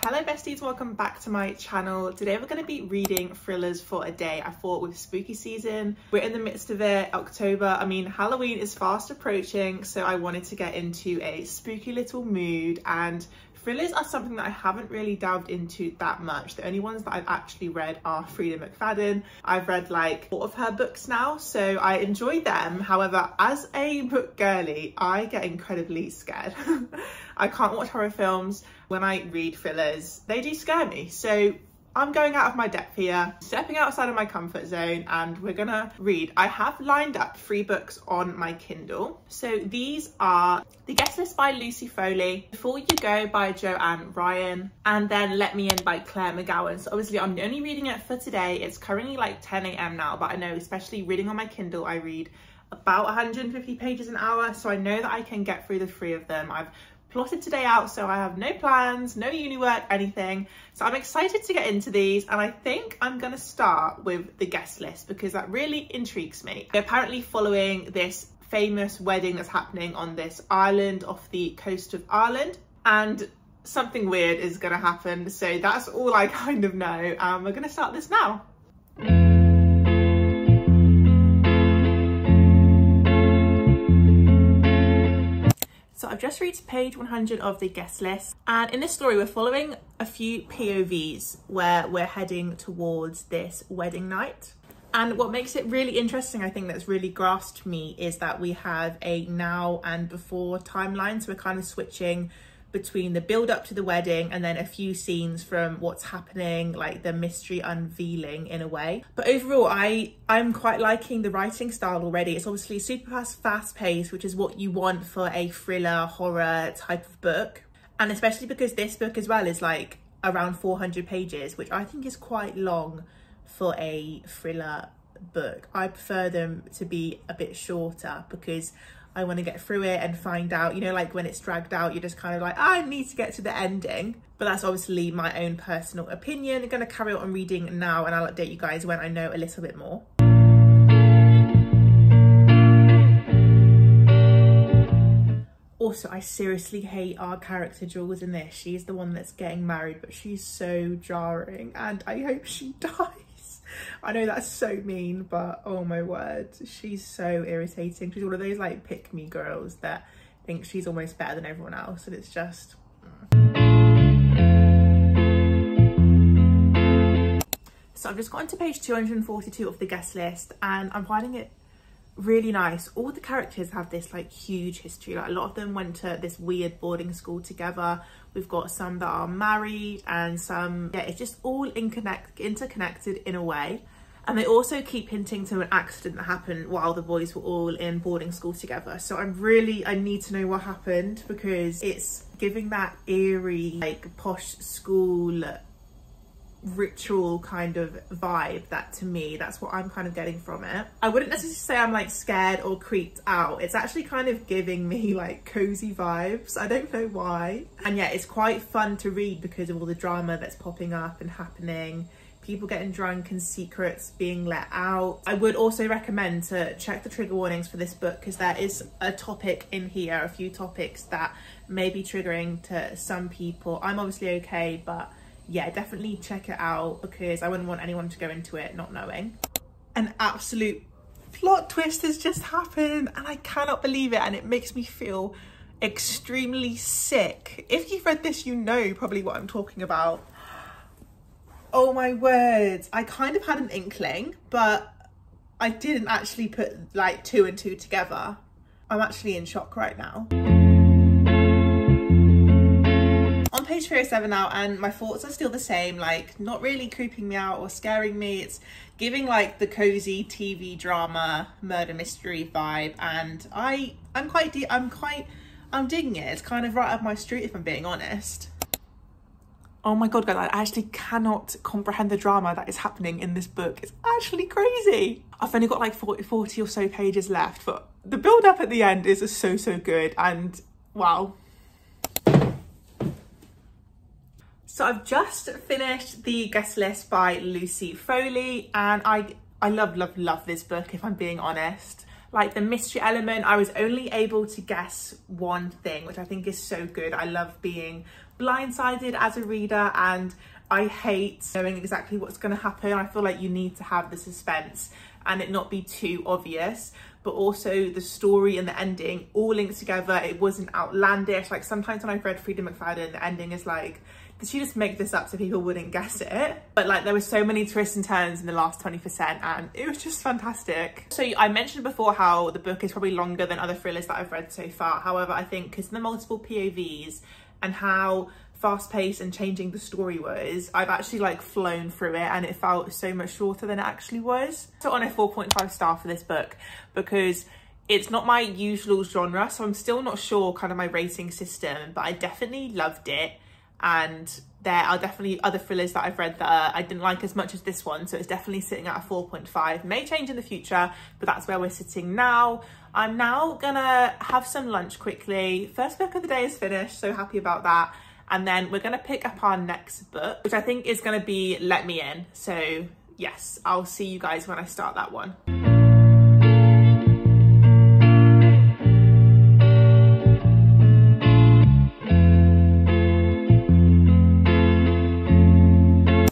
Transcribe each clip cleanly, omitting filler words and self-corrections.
Hello besties, welcome back to my channel. Today we're going to be reading thrillers for a day. I thought with spooky season, we're in the midst of it, October. I mean, Halloween is fast approaching, so I wanted to get into a spooky little mood, and thrillers are something that I haven't really delved into that much. The only ones that I've actually read are Freida McFadden. I've read like 4 of her books now, so I enjoy them. However, as a book girly, I get incredibly scared. I can't watch horror films. When I read thrillers, they do scare me. So I'm going out of my depth here, stepping outside of my comfort zone, and we're gonna read. I have lined up 3 books on my Kindle. So these are The Guest List by Lucy Foley, Before You Go by Joanne Ryan, and then Let Me In by Claire McGowan. So obviously I'm only reading it for today. It's currently like 10 AM now, but I know, especially reading on my Kindle, I read about 150 pages an hour. So I know that I can get through the 3 of them. I've plotted today out, so I have no plans, no uni work, anything. So I'm excited to get into these, and I think I'm gonna start with The Guest List because that really intrigues me. They're apparently following this famous wedding that's happening on this island off the coast of Ireland, and something weird is gonna happen. So that's all I kind of know. We're gonna start this now. So I've just reached page 100 of The Guest List, and in this story we're following a few POVs where we're heading towards this wedding night. And what makes it really interesting, I think that's really grasped me, is that we have a now and before timeline. So we're kind of switching between the build up to the wedding and then a few scenes from what's happening, like the mystery unveiling in a way. But overall, I'm quite liking the writing style already. It's obviously super fast paced, which is what you want for a thriller horror type of book. And especially because this book as well is like around 400 pages, which I think is quite long for a thriller book. I prefer them to be a bit shorter because I want to get through it and find out, you know, like when it's dragged out, you're just kind of like, I need to get to the ending. But that's obviously my own personal opinion. I'm going to carry on reading now, and I'll update you guys when I know a little bit more. Also, I seriously hate our character Jules in this. She's the one that's getting married, but she's so jarring, and I hope she dies. I know that's so mean, but oh my word, she's so irritating. She's one of those like pick me girls that think she's almost better than everyone else, and it's just So I've just gotten to page 242 of The Guest List, and I'm finding it really nice. All the characters have this like huge history. Like a lot of them went to this weird boarding school together. We've got some that are married and some, yeah, it's just all interconnected in a way. And they also keep hinting to an accident that happened while the boys were all in boarding school together. So I need to know what happened, because it's giving that eerie like posh school ritual kind of vibe that, to me, that's what I'm kind of getting from it. I wouldn't necessarily say I'm like scared or creeped out. It's actually kind of giving me like cozy vibes. I don't know why. And yeah, it's quite fun to read because of all the drama that's popping up and happening. People getting drunk and secrets being let out. I would also recommend to check the trigger warnings for this book, because there is a topic in here, a few topics that may be triggering to some people. I'm obviously okay, but yeah, definitely check it out, because I wouldn't want anyone to go into it not knowing. An absolute plot twist has just happened, and I cannot believe it, and it makes me feel extremely sick. If you've read this, you know probably what I'm talking about. Oh my word. I kind of had an inkling, but I didn't actually put like 2 and 2 together. I'm actually in shock right now. On page 307 now, and my thoughts are still the same, like not really creeping me out or scaring me. It's giving like the cozy TV drama murder mystery vibe, and I'm digging it. It's kind of right up my street, if I'm being honest. Oh my god, guys, I actually cannot comprehend the drama that is happening in this book. It's actually crazy. I've only got like 40 or so pages left, but the build up at the end is so good, and wow. So I've just finished The Guest List by Lucy Foley, and I love this book, if I'm being honest. Like the mystery element, I was only able to guess one thing, which I think is so good. I love being blindsided as a reader, and I hate knowing exactly what's going to happen. I feel like you need to have the suspense and it not be too obvious, but also the story and the ending all linked together. It wasn't outlandish. Like sometimes when I've read Freida McFadden, the ending is like, did she just make this up so people wouldn't guess it? But like there were so many twists and turns in the last 20% and it was just fantastic. So I mentioned before how the book is probably longer than other thrillers that I've read so far. However, I think because of the multiple POVs and how fast-paced and changing the story was, I've actually like flown through it and it felt so much shorter than it actually was. So on a 4.5 star for this book, because it's not my usual genre, so I'm still not sure kind of my rating system, but I definitely loved it. And there are definitely other thrillers that I've read that I didn't like as much as this one, so it's definitely sitting at a 4.5. May change in the future, but that's where we're sitting now. I'm now gonna have some lunch quickly. First book of the day is finished, so happy about that. And then we're gonna pick up our next book, which I think is gonna be Let Me In. So yes, I'll see you guys when I start that one.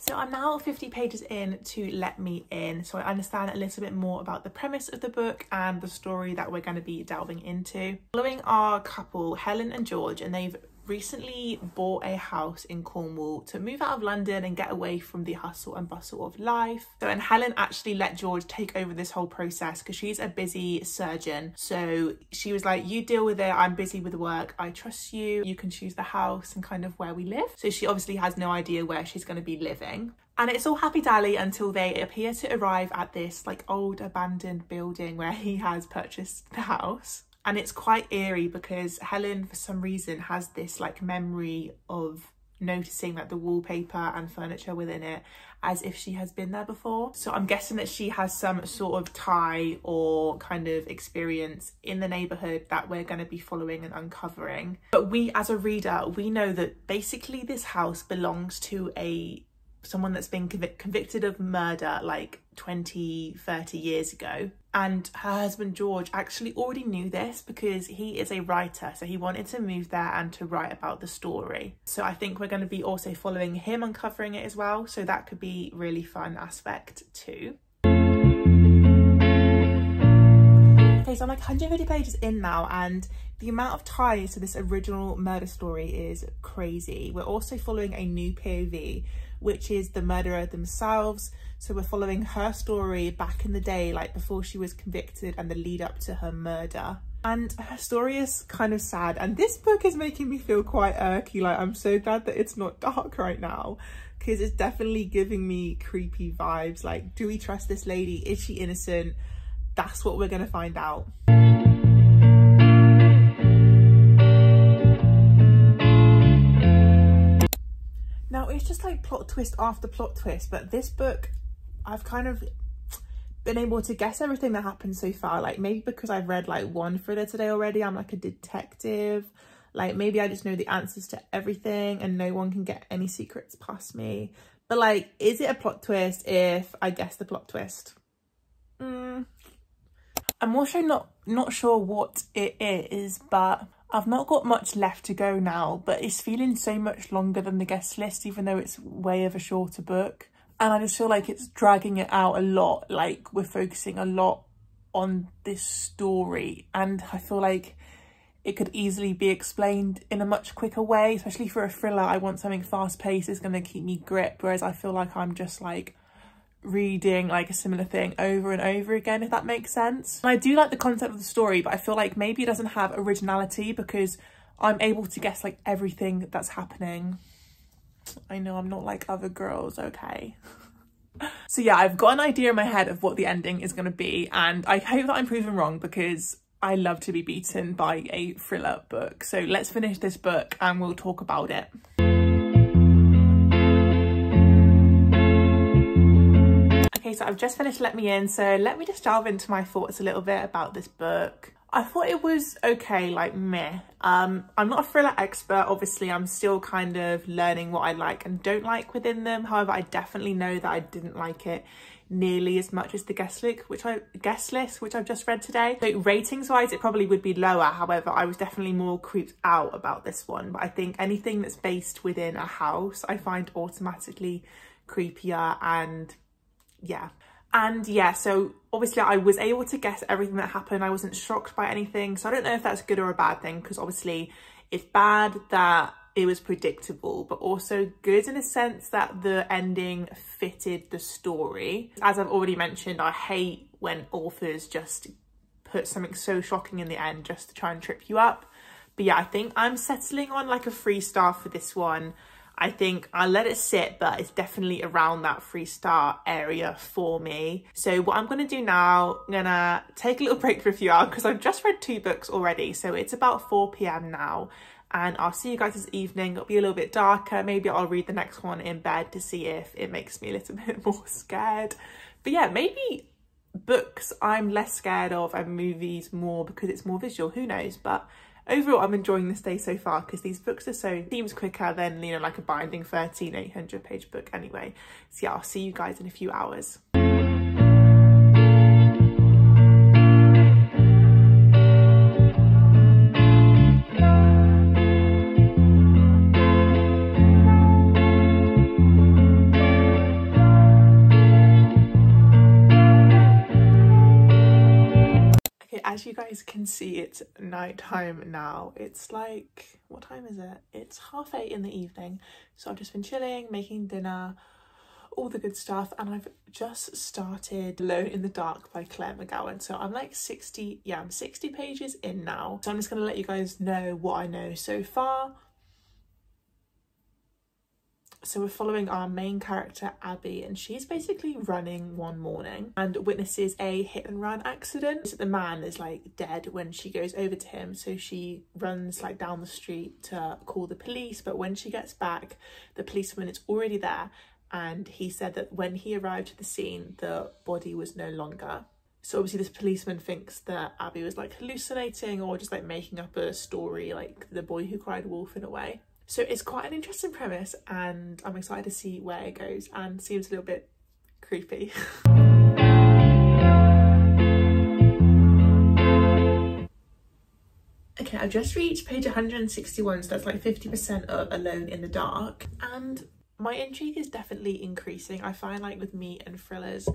So I'm now 50 pages in to Let Me In, so I understand a little bit more about the premise of the book and the story that we're going to be delving into. Following our couple, Helen and George, and they've recently bought a house in Cornwall to move out of London and get away from the hustle and bustle of life. So, and Helen actually let George take over this whole process because she's a busy surgeon. So she was like, you deal with it, I'm busy with work, I trust you, you can choose the house and kind of where we live. So she obviously has no idea where she's going to be living. And it's all happy-dally until they appear to arrive at this like old abandoned building where he has purchased the house. And it's quite eerie because Helen, for some reason, has this like memory of noticing like the wallpaper and furniture within it as if she has been there before. So I'm guessing that she has some sort of tie or kind of experience in the neighborhood that we're going to be following and uncovering. But we as a reader, we know that basically this house belongs to someone that's been convicted of murder like 20-30 years ago. And her husband George actually already knew this because he is a writer, so he wanted to move there and to write about the story. So I think we're going to be also following him uncovering it as well, so that could be really fun aspect too. Okay, so I'm like 150 pages in now and the amount of ties to this original murder story is crazy. We're also following a new POV, which is the murderer themselves. So we're following her story back in the day, like before she was convicted and the lead up to her murder. And her story is kind of sad. And this book is making me feel quite irky. Like I'm so glad that it's not dark right now because it's definitely giving me creepy vibes. Like, do we trust this lady? Is she innocent? That's what we're gonna find out. Now, it's just like plot twist after plot twist, but this book, I've kind of been able to guess everything that happened so far. Like maybe because I've read like one thriller today already, I'm like a detective. Like maybe I just know the answers to everything and no one can get any secrets past me. But like, is it a plot twist if I guess the plot twist? I'm also not sure what it is, but I've not got much left to go now, but it's feeling so much longer than the guest list, even though it's way of a shorter book. And I just feel like it's dragging it out a lot. Like we're focusing a lot on this story. And I feel like it could easily be explained in a much quicker way, especially for a thriller. I want something fast paced, it's going to keep me gripped. Whereas I feel like I'm just like reading like a similar thing over and over again, if that makes sense. And I do like the concept of the story, but I feel like maybe it doesn't have originality because I'm able to guess like everything that's happening. I know I'm not like other girls, okay? So yeah, I've got an idea in my head of what the ending is going to be, and I hope that I'm proven wrong because I love to be beaten by a thriller book. So let's finish this book and we'll talk about it. Okay, so I've just finished Let Me In, so let me just delve into my thoughts a little bit about this book. I thought it was okay, like meh. I'm not a thriller expert, obviously. I'm still kind of learning what I like and don't like within them. However, I definitely know that I didn't like it nearly as much as the guest list, which I've just read today. So ratings wise, it probably would be lower. However, I was definitely more creeped out about this one. But I think anything that's based within a house, I find automatically creepier, and yeah. And yeah, so obviously I was able to guess everything that happened. I wasn't shocked by anything. So I don't know if that's good or a bad thing, because obviously it's bad that it was predictable, but also good in a sense that the ending fitted the story. As I've already mentioned, I hate when authors just put something so shocking in the end just to try and trip you up. But yeah, I think I'm settling on like a 3-star for this one. I think I'll let it sit, but it's definitely around that 3-star area for me. So what I'm going to do now, I'm going to take a little break for a few hours because I've just read 2 books already. So it's about 4 p.m. now, and I'll see you guys this evening. It'll be a little bit darker. Maybe I'll read the next one in bed to see if it makes me a little bit more scared. But yeah, maybe books I'm less scared of and movies more because it's more visual. Who knows? But overall, I'm enjoying this day so far because these books seems quicker than, you know, like a binding 800 page book anyway. So yeah, I'll see you guys in a few hours. As you guys can see, it's nighttime now. It's like, what time is it? It's 8:30 in the evening. So I've just been chilling, making dinner, all the good stuff, and I've just started Alone in the Dark by Claire McGowan. So I'm like 60 pages in now. So I'm just gonna let you guys know what I know so far. So we're following our main character, Abby, and she's basically running one morning and witnesses a hit and run accident. The man is like dead when she goes over to him. So she runs like down the street to call the police. But when she gets back, the policeman is already there. And he said that when he arrived at the scene, the body was no longer. So obviously this policeman thinks that Abby was like hallucinating or just like making up a story, like The Boy Who Cried Wolf in a way. So it's quite an interesting premise, and I'm excited to see where it goes, and seems a little bit creepy. Okay, I've just reached page 161, so that's like 50% of Alone in the Dark, and my intrigue is definitely increasing. I find like with me and thrillers,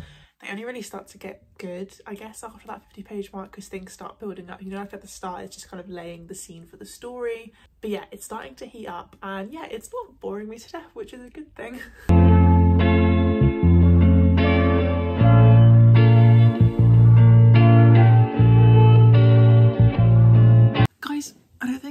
they only really start to get good, I guess, after that 50-page mark, because things start building up. You know, like at the start, it's just kind of laying the scene for the story. But yeah, it's starting to heat up, and yeah, it's not boring me to death, which is a good thing. Guys, I don't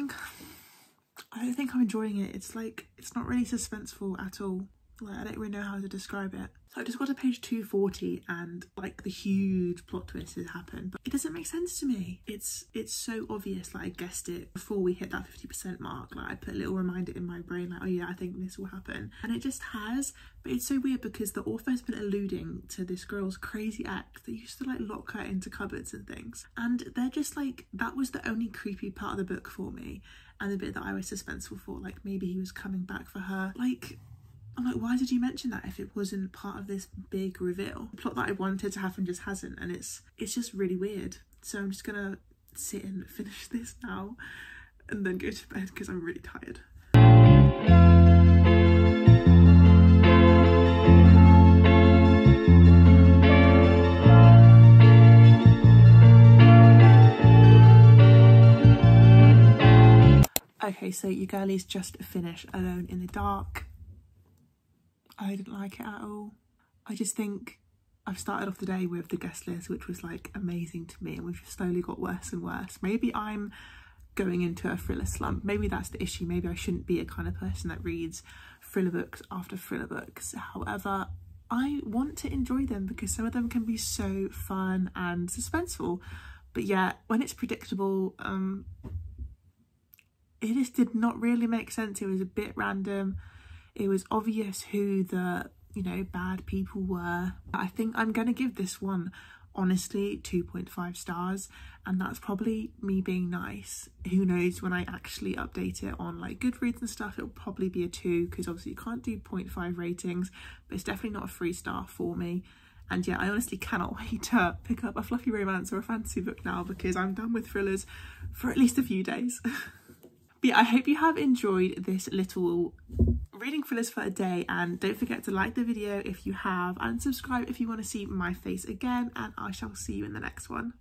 think I'm enjoying it. It's like, it's not really suspenseful at all. Like, I don't really know how to describe it. So I just got to page 240 and like the huge plot twist has happened, but it doesn't make sense to me. It's so obvious. Like, I guessed it before we hit that 50% mark. Like, I put a little reminder in my brain, like, oh yeah, I think this will happen, and it just has. But it's so weird because the author has been alluding to this girl's crazy ex that used to like lock her into cupboards and things, and they're just like, that was the only creepy part of the book for me, and the bit that I was suspenseful for, like maybe he was coming back for her. Like, I'm like, why did you mention that if it wasn't part of this big reveal? The plot that I wanted to happen just hasn't, and it's just really weird. So I'm just gonna sit and finish this now and then go to bed because I'm really tired. Okay, so your girlie's just finished Alone in the Dark. I didn't like it at all. I just think I've started off the day with the guest list, which was like amazing to me, and we've just slowly got worse and worse. Maybe I'm going into a thriller slump. Maybe that's the issue. Maybe I shouldn't be a kind of person that reads thriller books after thriller books. However, I want to enjoy them because some of them can be so fun and suspenseful. But yeah, when it's predictable, it just did not really make sense. It was a bit random. It was obvious who the, you know, bad people were. I think I'm going to give this one honestly 2.5 stars, and that's probably me being nice. Who knows, when I actually update it on like Goodreads and stuff, it'll probably be a 2, because obviously you can't do 0.5 ratings, but it's definitely not a 3-star for me. And yeah, I honestly cannot wait to pick up a fluffy romance or a fantasy book now, because I'm done with thrillers for at least a few days. But yeah, I hope you have enjoyed this little reading thrillers for a day, and don't forget to like the video if you have, and subscribe if you want to see my face again, and I shall see you in the next one.